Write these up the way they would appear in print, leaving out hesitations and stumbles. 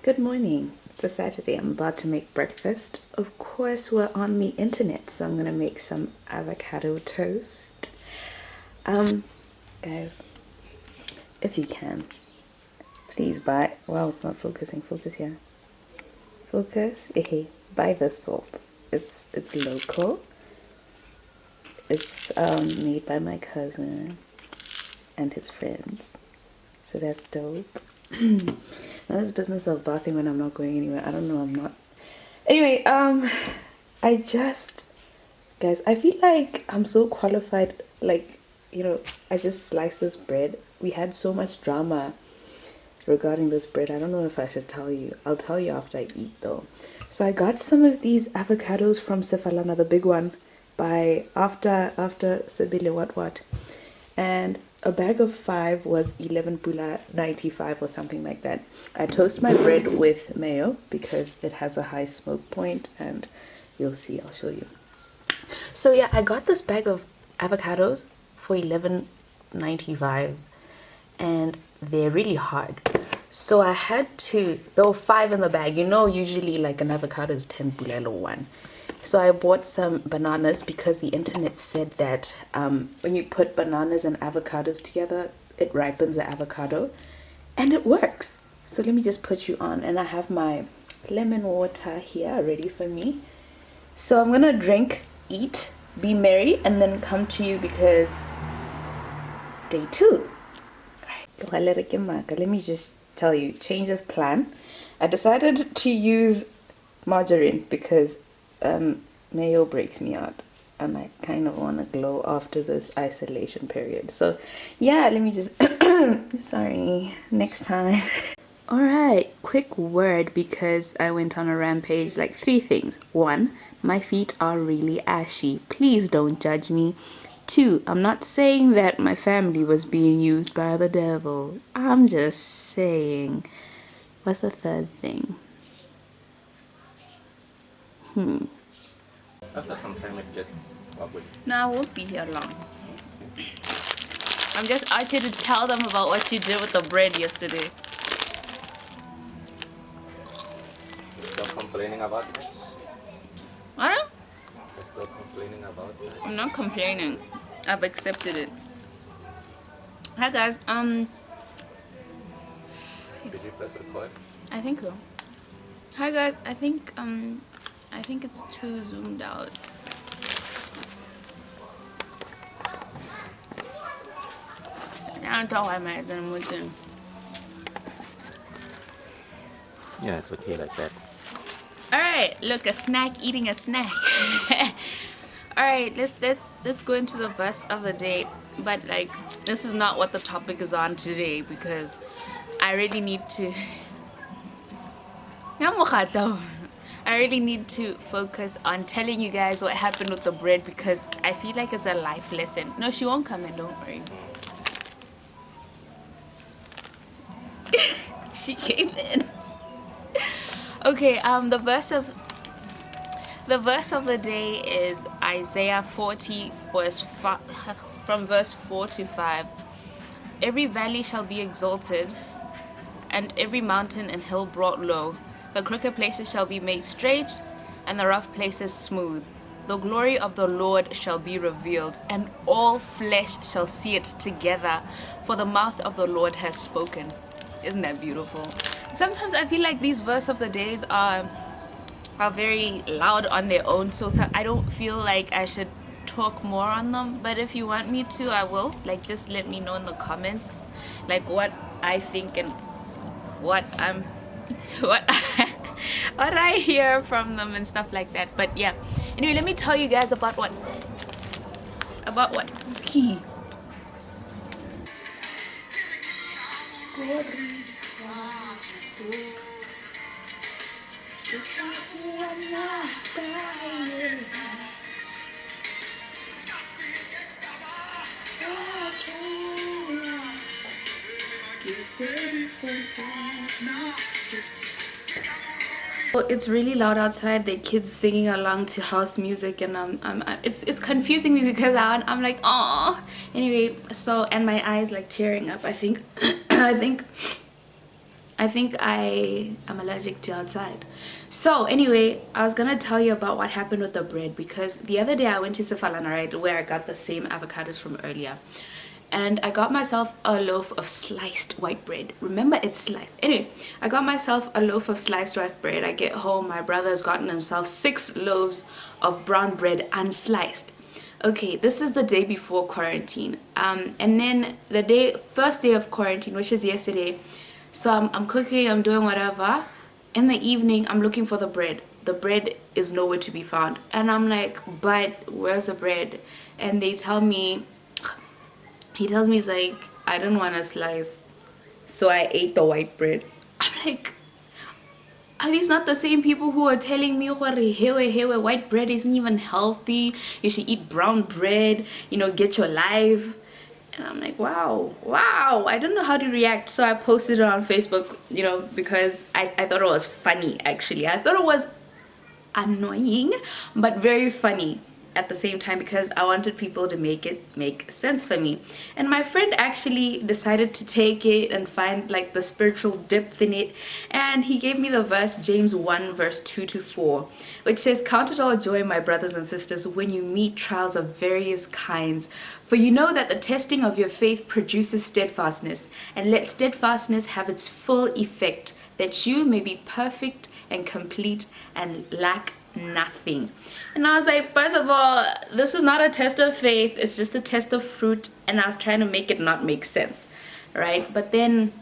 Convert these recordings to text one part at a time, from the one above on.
Good morning. It's a Saturday. I'm about to make breakfast. Of course, we're on the internet, so I'm gonna make some avocado toast. Guys, if you can, please buy. Wow, it's not focusing. Focus here. Focus. Hey, buy this salt. It's local. It's made by my cousin and his friends, so that's dope. Now this business of bathing when I'm not going anywhere, I don't know, I'm not. Anyway, guys, I feel like I'm so qualified. Like, I just sliced this bread. We had so much drama regarding this bread. I don't know if I should tell you. I'll tell you after I eat though. So I got some of these avocados from Sefalana, the big one, by after Sebile what, and a bag of 5 was 11 pula 95 or something like that. I toast my bread with mayo because it has a high smoke point, and you'll see, I'll show you. So yeah, I got this bag of avocados for 11.95, and they're really hard. So I had to, there were 5 in the bag. Usually like an avocado is 10 pula one. So I bought some bananas because the internet said that when you put bananas and avocados together, it ripens the avocado, and it works. So let me just put you on, and I have my lemon water here ready for me. So I'm gonna drink, eat, be merry, and then come to you because day 2. All right. Let me just tell you, change of plan. I decided to use margarine because mayo breaks me out, and I kind of want to glow after this isolation period. So yeah, let me just sorry, next time. All right, quick word because I went on a rampage. Like 3 things. 1, my feet are really ashy, please don't judge me. 2, I'm not saying that my family was being used by the devil, I'm just saying. What's the 3rd thing? After some time it gets ugly. No, I won't be here long. I'm just out here to tell them about what you did with the bread yesterday. Still complaining about that? What? Still complaining about that? I'm not complaining. I've accepted it. Hi guys. Did you press record? I think so. Hi guys. I think it's too zoomed out. I don't know why my eyes are moving. Yeah, it's okay like that. Alright, look, a snack eating a snack. Alright, let's go into the verse of the day. But like, this is not what the topic is on today because I really need to I really need to focus on telling you guys what happened with the bread because I feel like it's a life lesson. No, she won't come in, don't worry. She came in. Okay, the verse of the day is Isaiah 40 from verse 4 to 5. Every valley shall be exalted, and every mountain and hill brought low. The crooked places shall be made straight, and the rough places smooth. The glory of the Lord shall be revealed, and all flesh shall see it together, for the mouth of the Lord has spoken. Isn't that beautiful? Sometimes I feel like these verse of the days are very loud on their own, so I don't feel like I should talk more on them. But if you want me to, I will. Like, just let me know in the comments, like what I think and what I hear from them and stuff like that. But yeah, anyway, let me tell you guys about what Zuki. It's really loud outside. The kids singing along to house music, and it's confusing me because I'm like, oh. Anyway, so, and my eyes like tearing up. I think I think I am allergic to outside. So anyway, I was gonna tell you about what happened with the bread, because the other day I went to Sefalana, right, where I got the same avocados from earlier. And I got myself a loaf of sliced white bread. Remember, it's sliced. Anyway, I got myself a loaf of sliced white bread. I get home, my brother has gotten himself 6 loaves of brown bread unsliced. Okay, this is the day before quarantine. And then the first day of quarantine, which is yesterday. So I'm cooking, I'm doing whatever. In the evening, I'm looking for the bread. The bread is nowhere to be found. And I'm like, but where's the bread? And he tells me, he's like, I didn't want a slice, so I ate the white bread. I'm like, are these not the same people who are telling me white bread isn't even healthy? You should eat brown bread, get your life. And I'm like, wow, I don't know how to react. So I posted it on Facebook, because I thought it was funny, actually. I thought it was annoying, but very funny at the same time, because I wanted people to make it make sense for me. And my friend actually decided to take it and find like the spiritual depth in it, and he gave me the verse James 1 verse 2 to 4, which says, count it all joy, my brothers and sisters, when you meet trials of various kinds, for you know that the testing of your faith produces steadfastness, and let steadfastness have its full effect, that you may be perfect and complete and lack nothing. And I was like, first of all, this is not a test of faith, it's just a test of fruit. And I was trying to make it not make sense, right? But then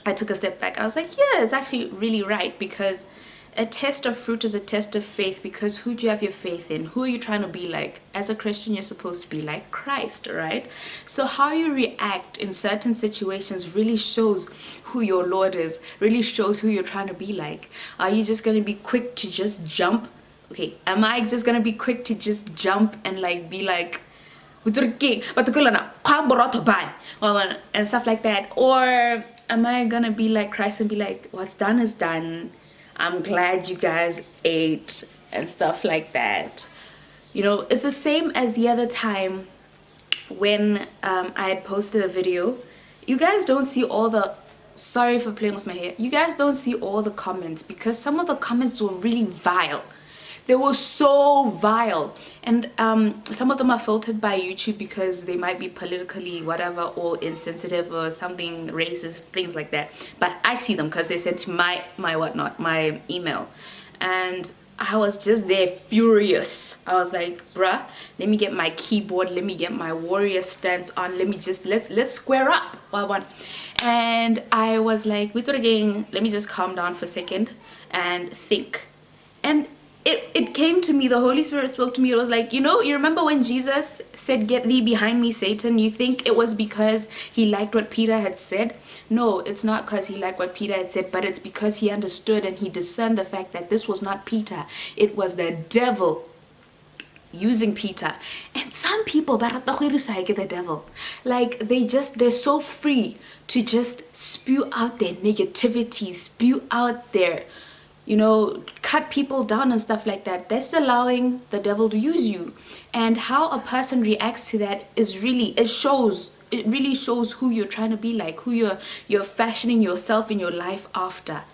I took a step back. I was like, yeah, it's actually really right, because a test of fruit is a test of faith, because who do you have your faith in? Who are you trying to be like? As a Christian, you're supposed to be like Christ, right? So how you react in certain situations really shows who your Lord is, really shows who you're trying to be like. Are you just going to be quick to just jump? Okay, am I just going to be quick to just jump and like be like, and stuff like that? Or am I going to be like Christ and be like, what's done is done. I'm glad you guys ate and stuff like that. It's the same as the other time when I had posted a video. You guys don't see all the, sorry for playing with my hair, you guys don't see all the comments, because some of the comments were really vile. They were so vile, and some of them are filtered by YouTube because they might be politically whatever, or insensitive, or something racist, things like that. But I see them because they sent to my email, and I was just there furious. I was like, bruh, let me get my keyboard, let me get my warrior stance on, let's square up. And I was like, let me just calm down for a second and think. And it came to me, the Holy Spirit spoke to me. It was like, you remember when Jesus said, get thee behind me, Satan? You think it was because he liked what Peter had said? No, it's not because he liked what Peter had said, but it's because he understood and he discerned the fact that this was not Peter. It was the devil using Peter. And some people, the devil, like they're so free to just spew out their negativity, spew out their, cut people down and stuff like that. That's allowing the devil to use you. And how a person reacts to that is really, it really shows who you're trying to be like, who you're fashioning yourself in your life after.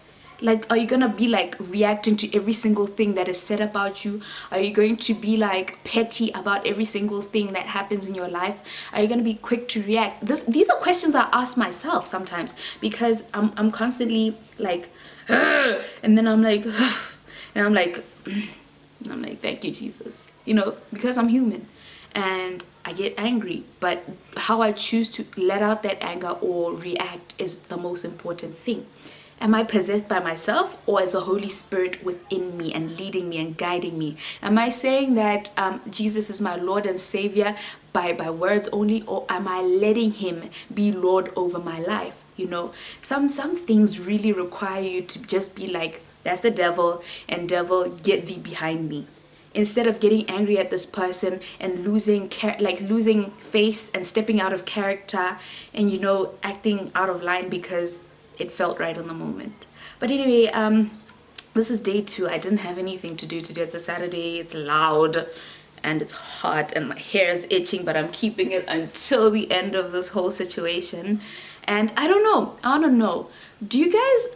Like, are you gonna be like reacting to every single thing that is said about you? Are you going to be like petty about every single thing that happens in your life? Are you gonna be quick to react? These are questions I ask myself sometimes, because I'm constantly like, and then I'm like, and I'm like, thank you, Jesus, because I'm human and I get angry, but how I choose to let out that anger or react is the most important thing. Am I possessed by myself, or is the Holy Spirit within me and leading me and guiding me? Am I saying that Jesus is my Lord and Savior by words only, or am I letting him be Lord over my life? Some things really require you to just be like, that's the devil, and devil, get thee behind me. Instead of getting angry at this person and losing face and stepping out of character and acting out of line because it felt right in the moment. But anyway, this is day 2. I didn't have anything to do today. It's a Saturday, it's loud, and it's hot and my hair is itching, but I'm keeping it until the end of this whole situation. And I don't know, I want to know,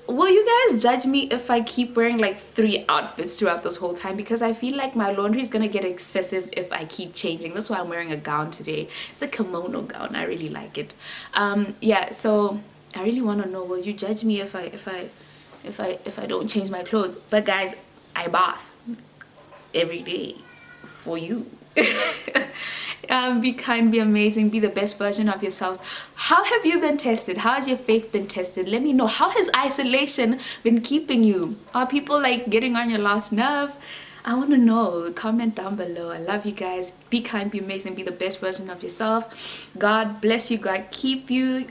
will you guys judge me if I keep wearing like 3 outfits throughout this whole time? Because I feel like my laundry is gonna get excessive if I keep changing. That's why I'm wearing a gown today. It's a kimono gown. I really like it. Yeah, so I really want to know, will you judge me if I don't change my clothes? But guys, I bath every day for you. Be kind, be amazing, be the best version of yourselves. How have you been tested? How has your faith been tested? Let me know. How has isolation been keeping you? Are people like getting on your last nerve? I want to know. Comment down below. I love you guys. Be kind, be amazing, be the best version of yourselves. God bless you. God keep you.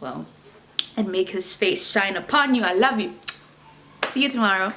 Well, and make his face shine upon you. I love you. See you tomorrow.